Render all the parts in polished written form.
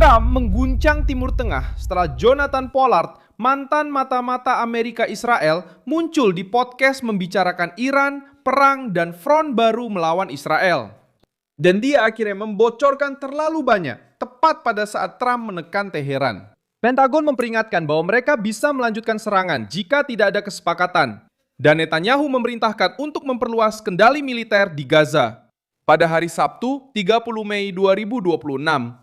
Trump mengguncang Timur Tengah setelah Jonathan Pollard, mantan mata-mata Amerika Israel, muncul di podcast membicarakan Iran, perang, dan front baru melawan Israel. Dan dia akhirnya membocorkan terlalu banyak, tepat pada saat Trump menekan Teheran. Pentagon memperingatkan bahwa mereka bisa melanjutkan serangan jika tidak ada kesepakatan. Dan Netanyahu memerintahkan untuk memperluas kendali militer di Gaza. Pada hari Sabtu, 30 Mei 2026,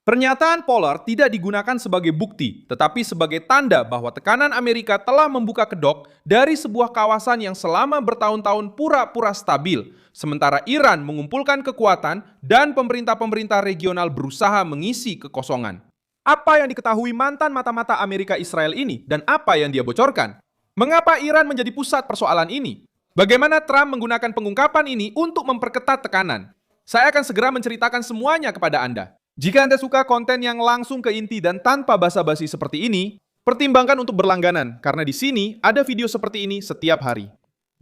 pernyataan Pollard tidak digunakan sebagai bukti, tetapi sebagai tanda bahwa tekanan Amerika telah membuka kedok dari sebuah kawasan yang selama bertahun-tahun pura-pura stabil, sementara Iran mengumpulkan kekuatan dan pemerintah-pemerintah regional berusaha mengisi kekosongan. Apa yang diketahui mantan mata-mata Amerika Israel ini dan apa yang dia bocorkan? Mengapa Iran menjadi pusat persoalan ini? Bagaimana Trump menggunakan pengungkapan ini untuk memperketat tekanan? Saya akan segera menceritakan semuanya kepada Anda. Jika Anda suka konten yang langsung ke inti dan tanpa basa-basi seperti ini, pertimbangkan untuk berlangganan, karena di sini ada video seperti ini setiap hari.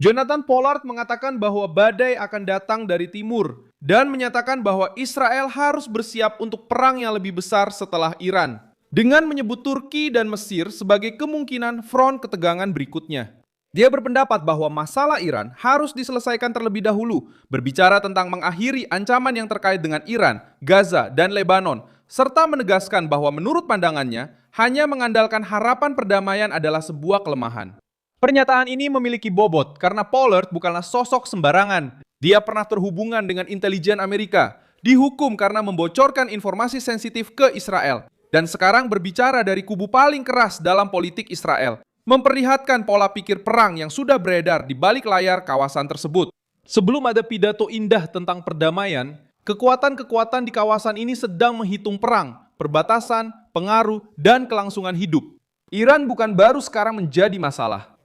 Jonathan Pollard mengatakan bahwa badai akan datang dari timur, dan menyatakan bahwa Israel harus bersiap untuk perang yang lebih besar setelah Iran, dengan menyebut Turki dan Mesir sebagai kemungkinan front ketegangan berikutnya. Dia berpendapat bahwa masalah Iran harus diselesaikan terlebih dahulu, berbicara tentang mengakhiri ancaman yang terkait dengan Iran, Gaza, dan Lebanon, serta menegaskan bahwa menurut pandangannya, hanya mengandalkan harapan perdamaian adalah sebuah kelemahan. Pernyataan ini memiliki bobot karena Pollard bukanlah sosok sembarangan. Dia pernah terhubungan dengan intelijen Amerika, dihukum karena membocorkan informasi sensitif ke Israel, dan sekarang berbicara dari kubu paling keras dalam politik Israel, memperlihatkan pola pikir perang yang sudah beredar di balik layar kawasan tersebut. Sebelum ada pidato indah tentang perdamaian, kekuatan-kekuatan di kawasan ini sedang menghitung perang, perbatasan, pengaruh, dan kelangsungan hidup. Iran bukan baru sekarang menjadi masalah.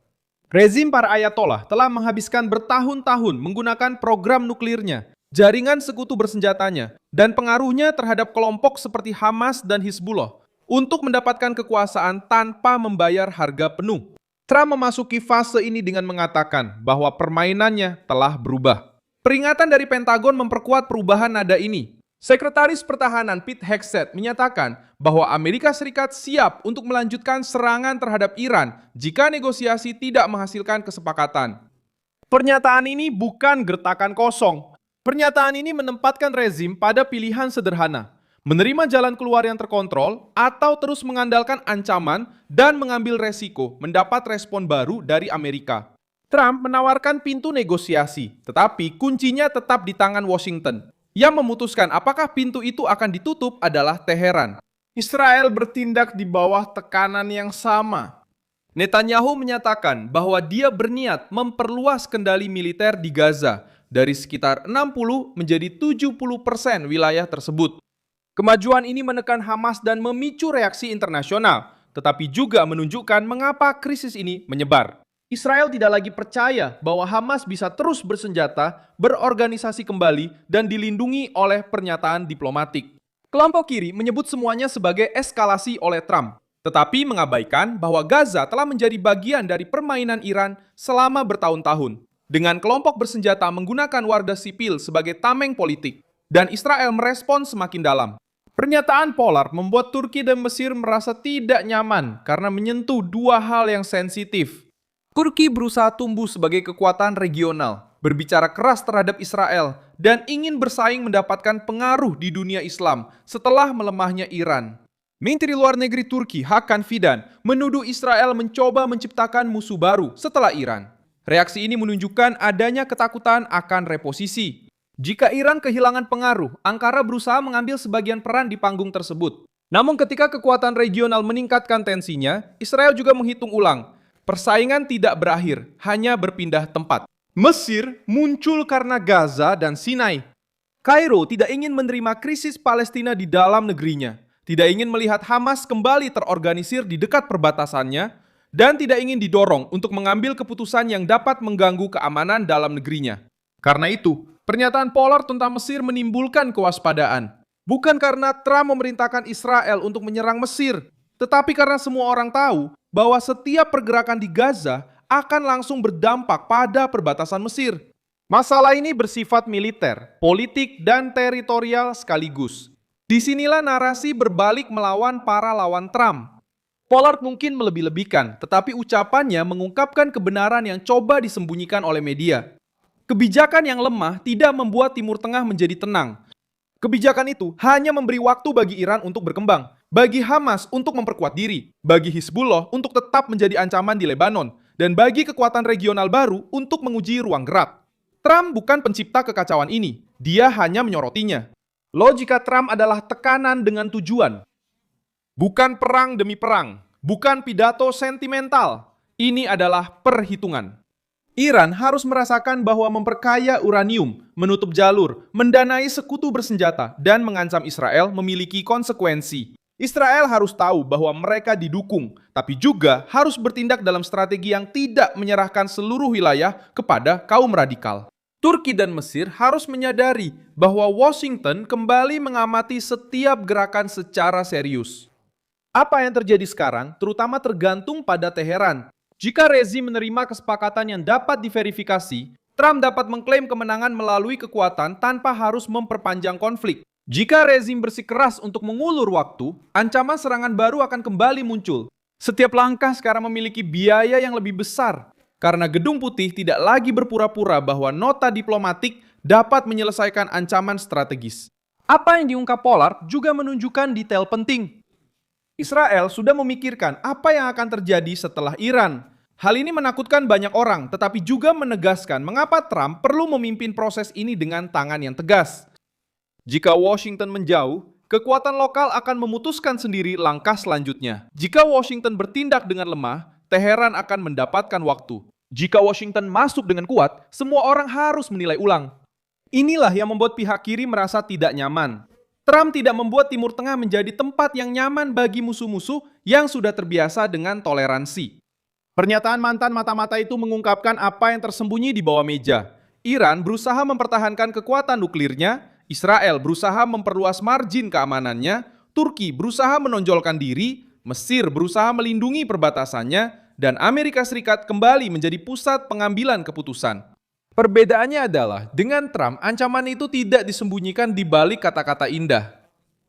Rezim para ayatollah telah menghabiskan bertahun-tahun menggunakan program nuklirnya, jaringan sekutu bersenjatanya, dan pengaruhnya terhadap kelompok seperti Hamas dan Hizbullah untuk mendapatkan kekuasaan tanpa membayar harga penuh. Trump memasuki fase ini dengan mengatakan bahwa permainannya telah berubah. Peringatan dari Pentagon memperkuat perubahan nada ini. Sekretaris Pertahanan Pete Hegseth menyatakan bahwa Amerika Serikat siap untuk melanjutkan serangan terhadap Iran jika negosiasi tidak menghasilkan kesepakatan. Pernyataan ini bukan gertakan kosong. Pernyataan ini menempatkan rezim pada pilihan sederhana: menerima jalan keluar yang terkontrol atau terus mengandalkan ancaman dan mengambil resiko mendapat respon baru dari Amerika. Trump menawarkan pintu negosiasi, tetapi kuncinya tetap di tangan Washington. Yang memutuskan apakah pintu itu akan ditutup adalah Teheran. Israel bertindak di bawah tekanan yang sama. Netanyahu menyatakan bahwa dia berniat memperluas kendali militer di Gaza dari sekitar 60 menjadi 70% wilayah tersebut. Kemajuan ini menekan Hamas dan memicu reaksi internasional, tetapi juga menunjukkan mengapa krisis ini menyebar. Israel tidak lagi percaya bahwa Hamas bisa terus bersenjata, berorganisasi kembali, dan dilindungi oleh pernyataan diplomatik. Kelompok kiri menyebut semuanya sebagai eskalasi oleh Trump, tetapi mengabaikan bahwa Gaza telah menjadi bagian dari permainan Iran selama bertahun-tahun, dengan kelompok bersenjata menggunakan warga sipil sebagai tameng politik, dan Israel merespon semakin dalam. Pernyataan Pollard membuat Turki dan Mesir merasa tidak nyaman karena menyentuh dua hal yang sensitif. Turki berusaha tumbuh sebagai kekuatan regional, berbicara keras terhadap Israel, dan ingin bersaing mendapatkan pengaruh di dunia Islam setelah melemahnya Iran. Menteri Luar Negeri Turki Hakan Fidan menuduh Israel mencoba menciptakan musuh baru setelah Iran. Reaksi ini menunjukkan adanya ketakutan akan reposisi. Jika Iran kehilangan pengaruh, Ankara berusaha mengambil sebagian peran di panggung tersebut. Namun ketika kekuatan regional meningkatkan tensinya, Israel juga menghitung ulang. Persaingan tidak berakhir, hanya berpindah tempat. Mesir muncul karena Gaza dan Sinai. Kairo tidak ingin menerima krisis Palestina di dalam negerinya, tidak ingin melihat Hamas kembali terorganisir di dekat perbatasannya, dan tidak ingin didorong untuk mengambil keputusan yang dapat mengganggu keamanan dalam negerinya. Karena itu, pernyataan Pollard tentang Mesir menimbulkan kewaspadaan. Bukan karena Trump memerintahkan Israel untuk menyerang Mesir, tetapi karena semua orang tahu bahwa setiap pergerakan di Gaza akan langsung berdampak pada perbatasan Mesir. Masalah ini bersifat militer, politik, dan teritorial sekaligus. Disinilah narasi berbalik melawan para lawan Trump. Pollard mungkin melebih-lebihkan, tetapi ucapannya mengungkapkan kebenaran yang coba disembunyikan oleh media. Kebijakan yang lemah tidak membuat Timur Tengah menjadi tenang. Kebijakan itu hanya memberi waktu bagi Iran untuk berkembang, bagi Hamas untuk memperkuat diri, bagi Hizbullah untuk tetap menjadi ancaman di Lebanon, dan bagi kekuatan regional baru untuk menguji ruang gerak. Trump bukan pencipta kekacauan ini, dia hanya menyorotinya. Logika Trump adalah tekanan dengan tujuan. Bukan perang demi perang, bukan pidato sentimental. Ini adalah perhitungan. Iran harus merasakan bahwa memperkaya uranium, menutup jalur, mendanai sekutu bersenjata, dan mengancam Israel memiliki konsekuensi. Israel harus tahu bahwa mereka didukung, tapi juga harus bertindak dalam strategi yang tidak menyerahkan seluruh wilayah kepada kaum radikal. Turki dan Mesir harus menyadari bahwa Washington kembali mengamati setiap gerakan secara serius. Apa yang terjadi sekarang terutama tergantung pada Teheran. Jika rezim menerima kesepakatan yang dapat diverifikasi, Trump dapat mengklaim kemenangan melalui kekuatan tanpa harus memperpanjang konflik. Jika rezim bersikeras untuk mengulur waktu, ancaman serangan baru akan kembali muncul. Setiap langkah sekarang memiliki biaya yang lebih besar, karena Gedung Putih tidak lagi berpura-pura bahwa nota diplomatik dapat menyelesaikan ancaman strategis. Apa yang diungkap Pollard juga menunjukkan detail penting. Israel sudah memikirkan apa yang akan terjadi setelah Iran. Hal ini menakutkan banyak orang, tetapi juga menegaskan mengapa Trump perlu memimpin proses ini dengan tangan yang tegas. Jika Washington menjauh, kekuatan lokal akan memutuskan sendiri langkah selanjutnya. Jika Washington bertindak dengan lemah, Teheran akan mendapatkan waktu. Jika Washington masuk dengan kuat, semua orang harus menilai ulang. Inilah yang membuat pihak kiri merasa tidak nyaman. Trump tidak membuat Timur Tengah menjadi tempat yang nyaman bagi musuh-musuh yang sudah terbiasa dengan toleransi. Pernyataan mantan mata-mata itu mengungkapkan apa yang tersembunyi di bawah meja. Iran berusaha mempertahankan kekuatan nuklirnya, Israel berusaha memperluas margin keamanannya, Turki berusaha menonjolkan diri, Mesir berusaha melindungi perbatasannya, dan Amerika Serikat kembali menjadi pusat pengambilan keputusan. Perbedaannya adalah, dengan Trump, ancaman itu tidak disembunyikan di balik kata-kata indah.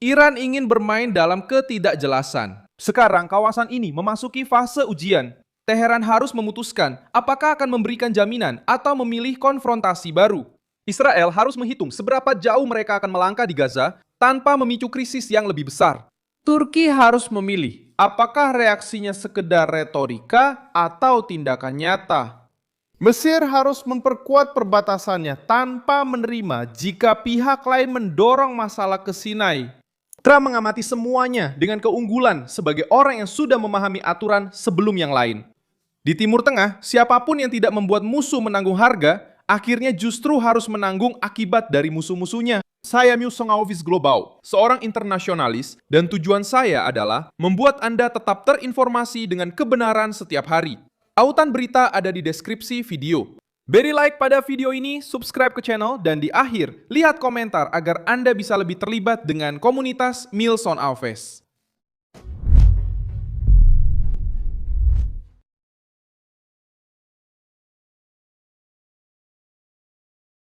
Iran ingin bermain dalam ketidakjelasan. Sekarang kawasan ini memasuki fase ujian. Teheran harus memutuskan apakah akan memberikan jaminan atau memilih konfrontasi baru. Israel harus menghitung seberapa jauh mereka akan melangkah di Gaza tanpa memicu krisis yang lebih besar. Turki harus memilih apakah reaksinya sekedar retorika atau tindakan nyata. Mesir harus memperkuat perbatasannya tanpa menerima jika pihak lain mendorong masalah ke Sinai. Trump mengamati semuanya dengan keunggulan sebagai orang yang sudah memahami aturan sebelum yang lain. Di Timur Tengah, siapapun yang tidak membuat musuh menanggung harga, akhirnya justru harus menanggung akibat dari musuh-musuhnya. Saya Miu Songaovis Global, seorang internasionalis, dan tujuan saya adalah membuat Anda tetap terinformasi dengan kebenaran setiap hari. Autan berita ada di deskripsi video. Beri like pada video ini, subscribe ke channel, dan di akhir, lihat komentar agar Anda bisa lebih terlibat dengan komunitas Milson Alves.